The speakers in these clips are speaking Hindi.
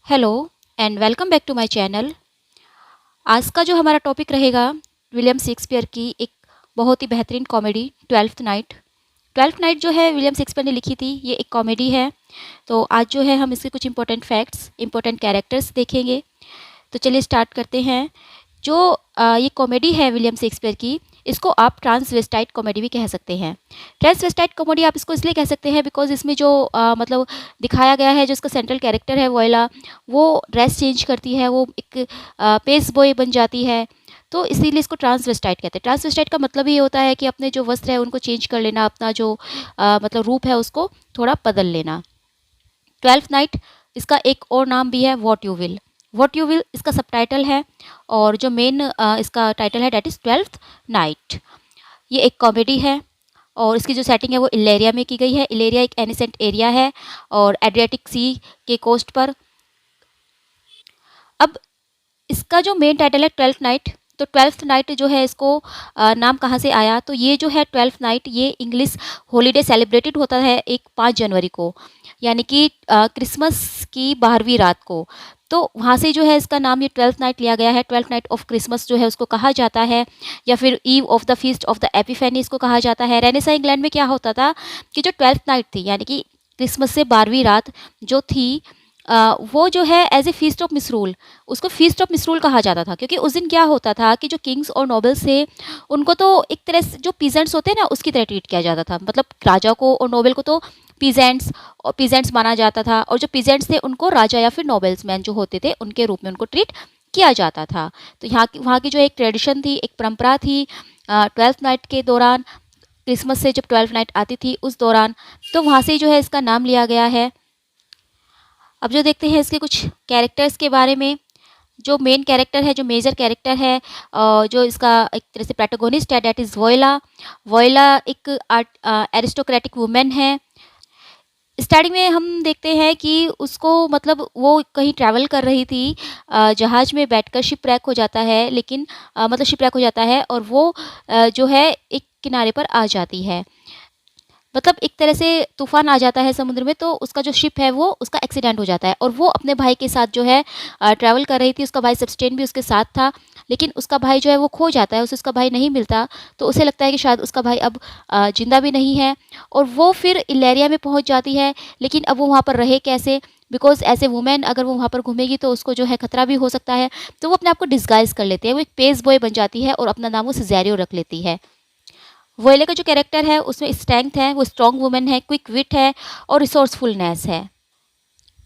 Hello and welcome back to my channel. आज का जो हमारा टॉपिक रहेगा विलियम शेक्सपियर की एक बहुत ही बेहतरीन comedy twelfth night. Twelfth night जो है विलियम शेक्सपियर ने लिखी थी, ये एक कॉमेडी है। तो आज जो है हम इसके कुछ इंपॉर्टेंट फैक्ट्स, इंपॉर्टेंट कैरेक्टर्स देखेंगे। तो चलिए स्टार्ट करते हैं। जो ये कॉमेडी है विलियम शेक्सपियर की, इसको आप ट्रांसवेस्टाइट कॉमेडी भी कह सकते हैं। ट्रांसवेस्टाइट कॉमेडी आप इसको इसलिए कह सकते हैं बिकॉज इसमें जो मतलब दिखाया गया है, जो इसका सेंट्रल कैरेक्टर है वोयला, वो ड्रेस चेंज करती है, वो एक पेस बॉय बन जाती है। तो इसीलिए इसको ट्रांसवेस्टाइट कहते हैं। ट्रांसवेस्टाइट का मतलब ये होता है कि अपने जो वस्त्र है उनको चेंज कर लेना, अपना जो मतलब रूप है उसको थोड़ा बदल लेना। ट्वेल्थ नाइट इसका एक और नाम भी है, what you will. What you will इसका सबटाइटल है, और जो मेन इसका टाइटल है डेट इज़ ट्वेल्थ नाइट। ये एक कॉमेडी है और इसकी जो सेटिंग है वो इलेरिया में की गई है। इलेरिया एक एनिसेंट एरिया है और एड्रियाटिक सी के कोस्ट पर। अब इसका जो मेन टाइटल है ट्वेल्थ नाइट, तो ट्वेल्थ नाइट जो है इसको नाम कहाँ से आया, तो ये जो है ट्वेल्थ नाइट ये इंग्लिश हॉलीडे सेलिब्रेटेड होता है एक 5 जनवरी को, यानी कि क्रिसमस की 12वीं रात को। तो वहाँ से जो है इसका नाम ये ट्वेल्थ नाइट लिया गया है। ट्वेल्थ नाइट ऑफ क्रिसमस जो है उसको कहा जाता है, या फिर eve of the feast of the epiphany इसको कहा जाता है। रेनेसा इंग्लैंड में क्या होता था कि जो ट्वेल्थ नाइट थी, यानी कि क्रिसमस से 12वीं रात जो थी, वो जो है as a feast of misrule, उसको फीस्ट ऑफ मिसरूल कहा जाता था। क्योंकि उस दिन क्या होता था कि जो किंग्स और नोबल्स थे उनको तो एक तरह से जो पीजेंट्स होते हैं ना उसकी तरह ट्रीट किया जाता था। मतलब राजा को और नोबल को तो पीजेंट्स माना जाता था, और जो पीजेंट्स थे उनको राजा या फिर नोबल्स मैन जो होते थे उनके रूप में उनको ट्रीट किया जाता था। तो वहाँ की जो एक ट्रेडिशन थी, एक परंपरा थी, ट्वेल्थ नाइट के दौरान, क्रिसमस से जब ट्वेल्थ नाइट आती थी उस दौरान, तो वहाँ से जो है इसका नाम लिया गया है। अब जो देखते हैं इसके कुछ कैरेक्टर्स के बारे में। जो मेन कैरेक्टर है, जो मेजर कैरेक्टर है, जो इसका एक तरह से प्रोटोगोनिस्ट है, डेट इज़ वोयला। वोयला एक एरिस्टोक्रेटिक वुमेन है। स्टार्टिंग में हम देखते हैं कि उसको मतलब वो कहीं ट्रैवल कर रही थी, जहाज़ में बैठकर शिपरैक हो जाता है, लेकिन मतलब शिपरैक हो जाता है और वो जो है एक किनारे पर आ जाती है। मतलब एक तरह से तूफान आ जाता है समुद्र में, तो उसका जो शिप है वो उसका एक्सीडेंट हो जाता है, और वो अपने भाई के साथ जो है ट्रैवल कर रही थी। उसका भाई सबस्टेन भी उसके साथ था, लेकिन उसका भाई जो है वो खो जाता है, उसे उसका भाई नहीं मिलता। तो उसे लगता है कि शायद उसका भाई अब जिंदा भी नहीं है, और वो फिर इलेरिया में पहुंच जाती है। लेकिन अब वो वहाँ पर रहे कैसे, बिकॉज एज ए वुमेन अगर वो वहाँ पर घूमेगी तो उसको जो है खतरा भी हो सकता है। तो वो अपने आप को डिस्गाइज कर लेती है, वो एक पेस बॉय बन जाती है और अपना नाम वो सिजेरियो रख लेती है। वोयले का जो कैरेक्टर है उसमें स्ट्रेंथ है, वो स्ट्रॉन्ग वुमेन है, क्विक विट है और रिसोर्सफुलनेस है।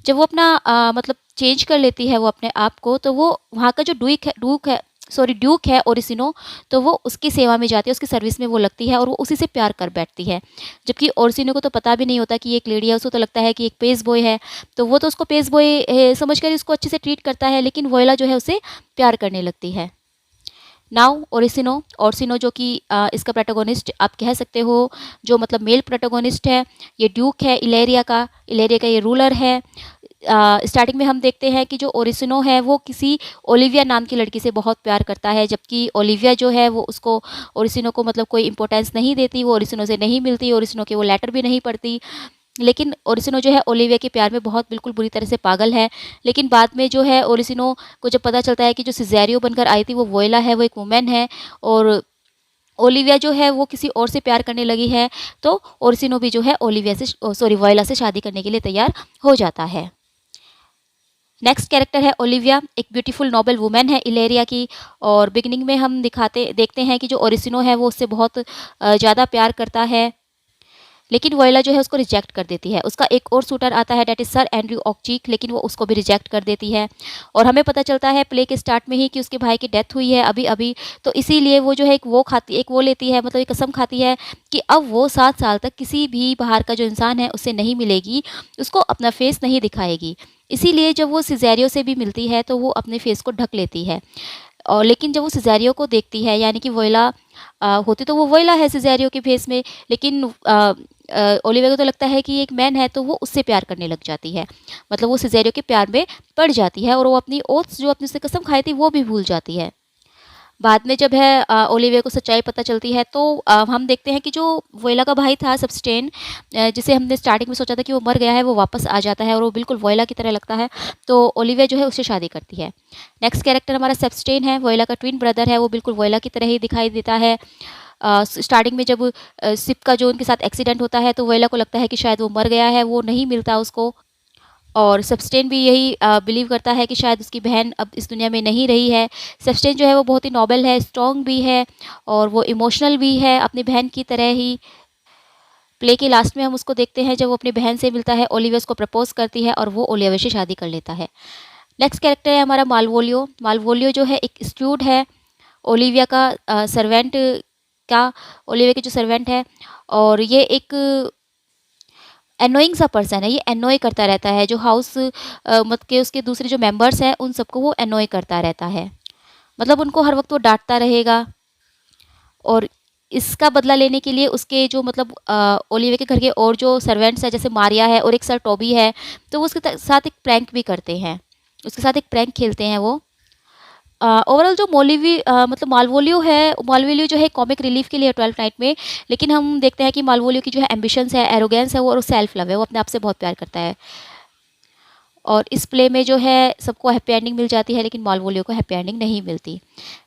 जब वो अपना मतलब चेंज कर लेती है वो अपने आप को, तो वो वहाँ का जो ड्यूक है ओरिसिनो, तो वो उसकी सेवा में जाती है, उसकी सर्विस में वो लगती है और वो उसी से प्यार कर बैठती है। जबकि ओरिसिनो को तो पता भी नहीं होता कि ये एक लेडी है, उसको तो लगता है कि एक पेस बॉय है। तो वो तो उसको पेस बॉय समझ कर उसको अच्छे से ट्रीट करता है, लेकिन वोयला जो है उसे प्यार करने लगती है। नाउ ओरिसिनो जो कि इसका प्रोटोगोनिस्ट आप कह सकते हो, जो मतलब मेल प्रोटोगोनिस्ट है, ये ड्यूक है इलेरिया का ये रूलर है। स्टार्टिंग में हम देखते हैं कि जो ओरिसिनो है वो किसी ओलिविया नाम की लड़की से बहुत प्यार करता है, जबकि ओलिविया जो है वो उसको ओरिसिनो को मतलब कोई इंपॉर्टेंस नहीं देती, वो ओरिसिनो से नहीं मिलती, ओरिसिनो के वो लेटर भी नहीं पढ़ती। लेकिन ओरिसिनो जो है ओलिविया के प्यार में बहुत बिल्कुल बुरी तरह से पागल है। लेकिन बाद में जो है ओरिसिनो को जब पता चलता है कि जो सिजेरियो बनकर आई थी वो वोयला है, वो एक वुमेन है, और ओलिविया जो है वो किसी और से प्यार करने लगी है, तो ओरिसिनो भी जो है वोयला से शादी करने के लिए तैयार हो जाता है। नेक्स्ट कैरेक्टर है ओलिविया, एक ब्यूटीफुल नोबल वुमेन है इलेरिया की। और बिगिनिंग में हम देखते हैं कि जो ओरिसिनो है वो उससे बहुत ज़्यादा प्यार करता है, लेकिन वोयला जो है उसको रिजेक्ट कर देती है। उसका एक और शूटर आता है डेट इज सर एंड्रयू ऑक्चीक, लेकिन वो उसको भी रिजेक्ट कर देती है। और हमें पता चलता है प्ले के स्टार्ट में ही कि उसके भाई की डेथ हुई है अभी अभी। तो इसीलिए वो जो है एक वो लेती है, मतलब एक कसम खाती है कि अब वो 7 साल तक किसी भी बाहर का जो इंसान है उससे नहीं मिलेगी, उसको अपना फेस नहीं दिखाएगी। इसीलिए जब वो सिजेरियो से भी मिलती है तो वो अपने फेस को ढक लेती है। और लेकिन जब वो सिजेरियो को देखती है, यानी कि वोयला होती तो वो वोयला है सिजेरियो के फेस में, लेकिन ओलिविया को तो लगता है कि ये एक मैन है, तो वो उससे प्यार करने लग जाती है। मतलब वो सिजेरियो के प्यार में पड़ जाती है और वो अपनी ओथ्स जो अपने से कसम खाई थी वो भी भूल जाती है। बाद में जब है ओलिविया को सच्चाई पता चलती है तो हम देखते हैं कि जो वोयला का भाई था सबस्टेन, जिसे हमने स्टार्टिंग में सोचा था कि वो मर गया है, वो वापस आ जाता है और वो बिल्कुल वोयला की तरह लगता है। तो ओलिविया जो है उससे शादी करती है। नेक्स्ट कैरेक्टर हमारा सबस्टेन है, वोयला का ट्विन ब्रदर है, वो बिल्कुल वोयला की तरह ही दिखाई देता है। स्टार्टिंग में जब सिप का जो उनके साथ एक्सीडेंट होता है तो वोयला को लगता है कि शायद वो मर गया है, वो नहीं मिलता उसको। और सबस्टेन भी यही बिलीव करता है कि शायद उसकी बहन अब इस दुनिया में नहीं रही है। सबस्टेन जो है वो बहुत ही नोबल है, स्ट्रॉन्ग भी है और वो इमोशनल भी है अपनी बहन की तरह ही। प्ले के लास्ट में हम उसको देखते हैं जब वो अपनी बहन से मिलता है, ओलिविया उसको प्रपोज करती है और वो ओलिविया से शादी कर लेता है। नेक्स्ट कैरेक्टर है हमारा मालवोलियो। मालवोलियो जो है एक स्टूड है, ओलिविया का सर्वेंट का, ओलिविया के जो सर्वेंट है। और ये एक एनोइंग सा पर्सन है, ये एनोय करता रहता है, जो हाउस मत के उसके दूसरे जो मेंबर्स हैं उन सबको वो एनोय करता रहता है। मतलब उनको हर वक्त वो डांटता रहेगा। और इसका बदला लेने के लिए उसके जो मतलब ओलिविया के घर के और जो सर्वेंट्स हैं, जैसे मारिया है और एक सर टोबी है, तो वो उसके साथ एक प्रैंक भी करते हैं, उसके साथ एक प्रैंक खेलते हैं वो। ओवरऑल जो मतलब मालवोलियो है, मालवोलियो जो है कॉमिक रिलीफ के लिए 12th नाइट में। लेकिन हम देखते हैं कि मालवोलियो की जो है एम्बिशंस है, एरोगेंस है वो, और सेल्फ लव है, वो अपने आप से बहुत प्यार करता है। और इस प्ले में जो है सबको हैप्पी एंडिंग मिल जाती है, लेकिन मालवोलियो को हैप्पी एंडिंग नहीं मिलती।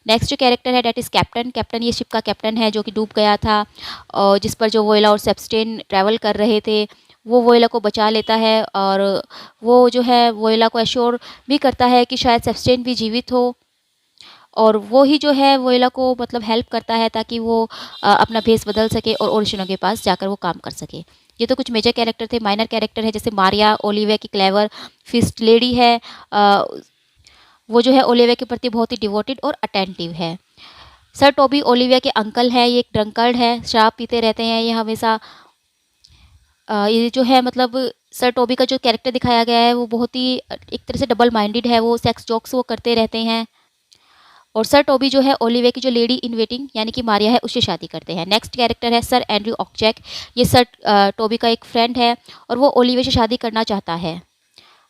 नेक्स्ट जो कैरेक्टर है डेट इज़ कैप्टन। कैप्टन ये शिप का कैप्टन है जो कि डूब गया था, और जिस पर जो वोयला और सेबस्टेन ट्रैवल कर रहे थे। वो वोयला को बचा लेता है और वो जो है वोयला को एश्योर भी करता है कि शायद सेबस्टेन भी जीवित हो। और वो ही जो है वोयला को मतलब हेल्प करता है ताकि वो अपना भेस बदल सके और ओरिजिनो के पास जाकर वो काम कर सके। ये तो कुछ मेजर कैरेक्टर थे। माइनर कैरेक्टर है जैसे मारिया, ओलिविया की क्लेवर फिस्ट लेडी है। अ, वो जो है ओलिविया के प्रति बहुत ही डिवोटेड और अटेंटिव है। सर टोबी ओलिविया के अंकल है, ये एक ड्रंकर्ड है, शराब पीते रहते हैं ये हमेशा। ये जो है मतलब सर टोबी का जो कैरेक्टर दिखाया गया है वो बहुत ही एक तरह से डबल माइंडेड है, वो सेक्स जोक्स वो करते रहते हैं। और सर टोबी जो है ओलिविया की जो लेडी इन वेटिंग यानी कि मारिया है उससे शादी करते हैं। नेक्स्ट कैरेक्टर है सर एंड्रयू ऑक्चैक। ये सर टोबी का एक फ्रेंड है और वो ओलिविया से शादी करना चाहता है,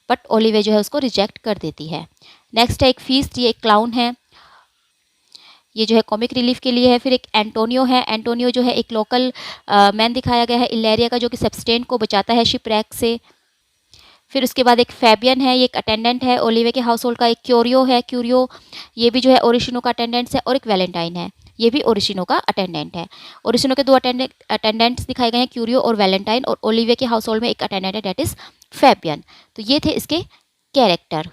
बट ओलिविया जो है उसको रिजेक्ट कर देती है। नेक्स्ट है एक फीस्ट, ये एक क्लाउन है, ये जो है कॉमिक रिलीफ के लिए है। फिर एक एंटोनियो है। एंटोनियो जो है एक लोकल मैन दिखाया गया है इलेरिया का, जो कि सबस्टेन को बचाता है शिपरैक से। फिर उसके बाद एक फैबियन है, ये एक अटेंडेंट है ओलिविया के हाउस होल्ड का। एक क्यूरियो है, क्यूरियो ये भी जो है ओरिशिनो का अटेंडेंट्स है। और एक वैलेंटाइन है, ये भी ओरिशिनो का अटेंडेंट है। ओरिशिनो के दो अटेंडेंट्स दिखाए गए हैं, क्यूरियो और वैलेंटाइन। और ओलिविया के हाउस होल्ड में एक अटेंडेंट है, डेट इज़ फैबियन। तो ये थे इसके कैरेक्टर।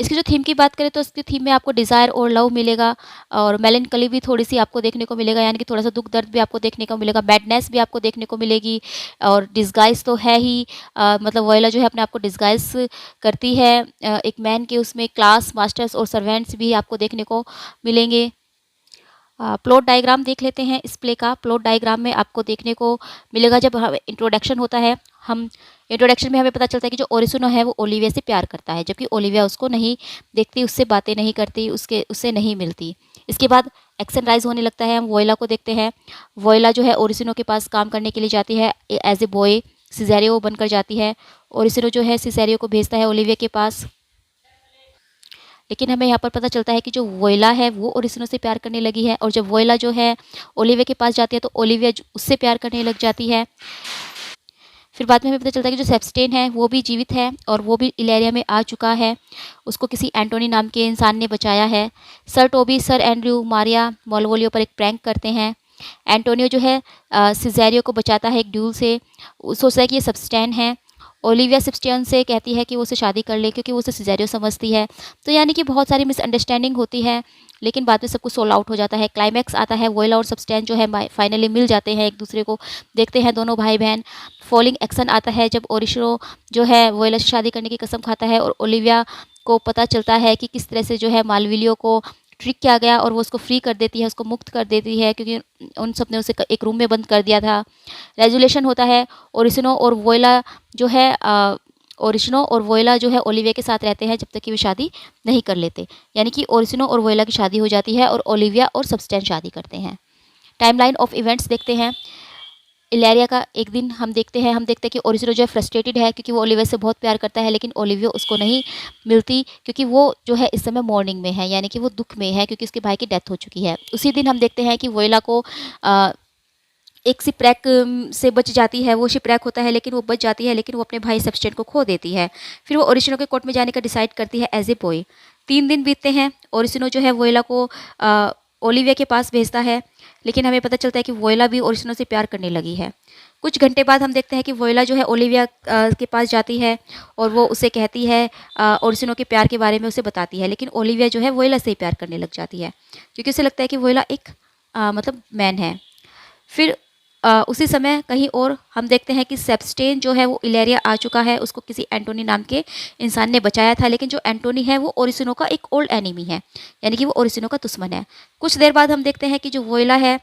इसकी जो थीम की बात करें तो इसकी थीम में आपको डिज़ायर और लव मिलेगा, और मेलनकली भी थोड़ी सी आपको देखने को मिलेगा, यानी कि थोड़ा सा दुख दर्द भी आपको देखने को मिलेगा, बैडनेस भी आपको देखने को मिलेगी। और डिस्गाइज तो है ही, मतलब वोयला जो है अपने आप को डिस्गाइज करती है एक मैन के उसमें। क्लास मास्टर्स और सर्वेंट्स भी आपको देखने को मिलेंगे। प्लॉट डायग्राम देख लेते हैं इस प्ले का। प्लॉट डायग्राम में आपको देखने को मिलेगा, जब इंट्रोडक्शन होता है, हम इंट्रोडक्शन में हमें पता चलता है कि जो ओरिजिनो है वो ओलिविया से प्यार करता है, जबकि ओलिविया उसको नहीं देखती, उससे बातें नहीं करती, उससे नहीं मिलती। इसके बाद एक्शन राइज होने लगता है, हम वोयला को देखते हैं। वोयला जो है ओरिजिनो के पास काम करने के लिए जाती है एज ए बॉय, सिजेरियो बनकर जाती है। ओरिजिनो जो है सिजेरियो को भेजता है ओलिविया के पास। लेकिन हमें यहाँ पर पता चलता है कि जो वोयला है वो ओरिजिनो से प्यार करने लगी है, और जब वोयला जो है ओलिविया के पास जाती है तो ओलिविया उससे प्यार करने लग जाती है। फिर बाद में हमें पता चलता है कि जो सेबस्टेन है वो भी जीवित है और वो भी इलेरिया में आ चुका है, उसको किसी एंटोनी नाम के इंसान ने बचाया है। Sir Toby, sir Andrew, Maria Malvolio पर एक प्रैंक करते हैं। एंटोनियो जो है सिजेरियो को बचाता है एक ड्यूल से, सोचता है कि ये सबस्टेन है। ओलिविया सेबस्टियन से कहती है कि वो उसे शादी कर ले क्योंकि वो उसे सिजेरियो समझती है। तो यानी कि बहुत सारी मिसअंडरस्टैंडिंग होती है, लेकिन बाद में सब कुछ सोल्व आउट हो जाता है। क्लाइमैक्स आता है, वोयला और सबस्टेन जो है फाइनली मिल जाते हैं, एक दूसरे को देखते हैं दोनों भाई बहन। फॉलिंग एक्शन आता है जब ओरिशिनो जो है वोयला से शादी करने की कसम खाता है, और ओलिविया को पता चलता है कि किस तरह से जो है मालविलियो को ट्रिक किया गया, और वो उसको फ्री कर देती है, उसको मुक्त कर देती है, क्योंकि उन सब ने उसे एक रूम में बंद कर दिया था। रेजुलेशन होता है, ओरिजिनो और वोयला जो है ओरिजिनो और वोयला जो है ओलिविया के साथ रहते हैं जब तक कि वे शादी नहीं कर लेते। यानी कि ओरिजिनो और वोयला की शादी हो जाती है और ओलिविया और सबस्टेन शादी करते हैं। टाइमलाइन ऑफ इवेंट्स देखते हैं। इलेरिया का एक दिन हम देखते हैं कि ओरिजिनो जो है फ्रस्ट्रेटेड है क्योंकि वो ओलिविया से बहुत प्यार करता है, लेकिन ओलिविया उसको नहीं मिलती क्योंकि वो जो है इस समय मॉर्निंग में है, यानी कि वो दुःख में है क्योंकि उसके भाई की डेथ हो चुकी है। उसी दिन हम देखते हैं कि वोयला को एक शिपरैक से बच जाती है, वो शिपरैक होता है लेकिन वो बच जाती है, लेकिन वो अपने भाई सेबस्टियन को खो देती है। फिर वो ओरिजिनो के कोर्ट में जाने का डिसाइड करती है एज ए बॉय। 3 दिन बीतते हैं, ओरिजिनो जो है वोयला को ओलिविया के पास भेजता है, लेकिन हमें पता चलता है कि वोयला भी ओरिजिनो से प्यार करने लगी है। कुछ घंटे बाद हम देखते हैं कि वोयला जो है ओलिविया के पास जाती है और वो उसे कहती है, ओरिजिनो के प्यार के बारे में उसे बताती है, लेकिन ओलिविया जो है वोयला से ही प्यार करने लग जाती है क्योंकि उसे लगता है कि वोयला एक मतलब मैन है। फिर उसी समय कहीं और हम देखते हैं कि सेबस्टियन जो है वो इलेरिया आ चुका है, उसको किसी एंटोनी नाम के इंसान ने बचाया था, लेकिन जो एंटोनी है वो ओरिजिनो का एक ओल्ड एनिमी है, यानी कि वो ओरिजिनो का दुश्मन है। कुछ देर बाद हम देखते हैं कि जो वोयला है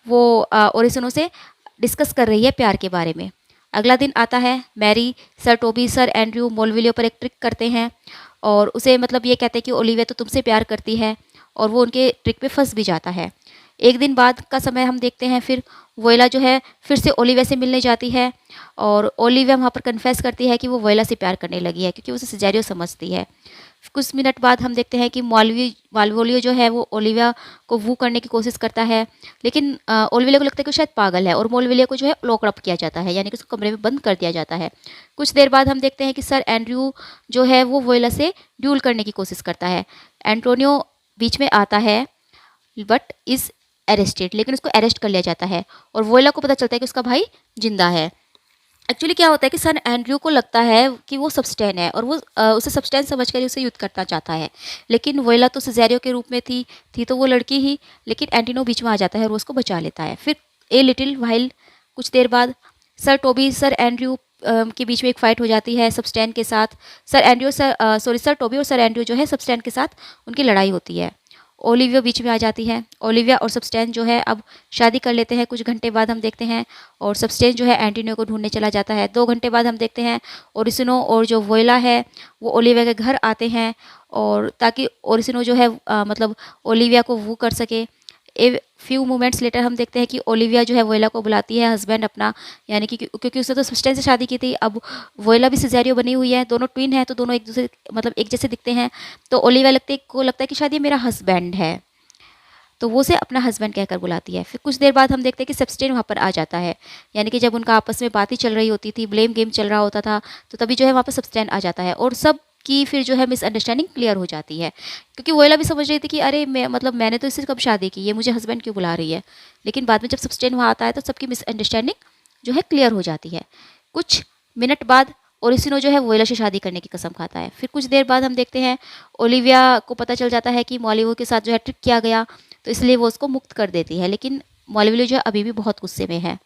वो ओरिजिनो से डिस्कस कर रही है प्यार के बारे में। अगला दिन आता है, Mary, sir Toby, sir Andrew Malvolio पर एक ट्रिक करते हैं और उसे मतलब ये कहते हैं कि ओलिविया तो तुमसे प्यार करती है, और वो उनके ट्रिक पे फंस भी जाता है। एक दिन बाद का समय हम देखते हैं, फिर वोयला जो है फिर से ओलिविया से मिलने जाती है और ओलिविया वहाँ पर कन्फेस करती है कि वो वोयला से प्यार करने लगी है क्योंकि उसे सिजेरियो समझती है। कुछ मिनट बाद हम देखते हैं कि मालवोलियो जो है वो ओलिविया को वू करने की कोशिश करता है, लेकिन ओलिविया को लगता है कि वो शायद पागल है और मोलविलिया को जो है लॉकअप किया जाता है, यानी कि उसको कमरे में बंद कर दिया जाता है। कुछ देर बाद हम देखते हैं कि सर एंड्रयू जो है वो वोयला से ड्यूल करने की कोशिश करता है। एंटोनियो बीच में आता है बट इज़ अरेस्टेड, लेकिन उसको अरेस्ट कर लिया जाता है और वोयला को पता चलता है कि उसका भाई जिंदा है। एक्चुअली क्या होता है कि सन एंड्रयू को लगता है कि वो सबस्टेन है और वो उसे सबस्टेन समझकर ही उसे युद्ध करना चाहता है, लेकिन वोयला तो सिजेरियो के रूप में थी तो वो लड़की ही, लेकिन एंटिनो बीच में आ जाता है और वो उसको बचा लेता है। फिर ए लिटिल वाइल, कुछ देर बाद सर टोबी सर एंड्रयू के बीच में एक फाइट हो जाती है सबस्टेन के साथ। सर टोबी और सर एंड्रयू जो है सबस्टेन के साथ उनकी लड़ाई होती है। ओलिविया बीच में आ जाती है। ओलिविया और सबस्टेन जो है अब शादी कर लेते हैं। कुछ घंटे बाद हम देखते हैं और सबस्टेन जो है एंटोनियो को ढूंढने चला जाता है। 2 घंटे बाद हम देखते हैं ओरिजिनो और जो वोयला है वो ओलिविया के घर आते हैं और ताकि ओरिजिनो जो है मतलब ओलिविया को वो कर सके। ए फ्यू मोमेंट्स लेटर हम देखते हैं कि ओलिविया जो है वोयला को बुलाती है हस्बैंड अपना, यानी कि क्योंकि उसने तो सबस्टेन से शादी की थी, अब वोयला भी सिजेरियो बनी हुई है, दोनों ट्विन है तो दोनों एक दूसरे मतलब एक जैसे दिखते हैं, तो ओलिविया लगता है कि शायद ये मेरा हस्बैंड है, तो वो उसे अपना हस्बैंड कहकर बुलाती है। फिर कुछ देर बाद हम देखते हैं कि सबस्टेन वहाँ पर आ जाता है, यानी कि जब उनका आपस में बात ही चल रही होती थी, ब्लेम गेम चल रहा होता था, तो तभी जो है वहाँ पर सबस्टेन आ जाता है और सब की फिर जो है मिसअंडरस्टैंडिंग क्लियर हो जाती है, क्योंकि वोयला भी समझ रही थी कि अरे मैंने तो इससे कब शादी की, ये मुझे हस्बैंड क्यों बुला रही है। लेकिन बाद में जब सबस्टेन वहाँ आता है तो सबकी मिसअंडरस्टैंडिंग जो है क्लियर हो जाती है। कुछ मिनट बाद ओरिजिनो जो है वोयला से शादी करने की कसम खाता है। फिर कुछ देर बाद हम देखते हैं ओलिविया को पता चल जाता है कि मॉलिवो के साथ जो है ट्रिक किया गया, तो इसलिए वो उसको मुक्त कर देती है, लेकिन मॉलिवो जो है अभी भी बहुत गुस्से में है।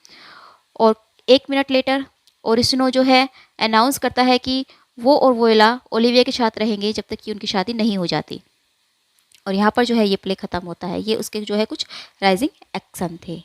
और 1 मिनट लेटर ओरिजिनो जो है अनाउंस करता है कि वो और वोयला ओलिविया के साथ रहेंगे जब तक कि उनकी शादी नहीं हो जाती। और यहाँ पर जो है ये प्ले ख़त्म होता है। ये उसके जो है कुछ राइजिंग एक्शन थे।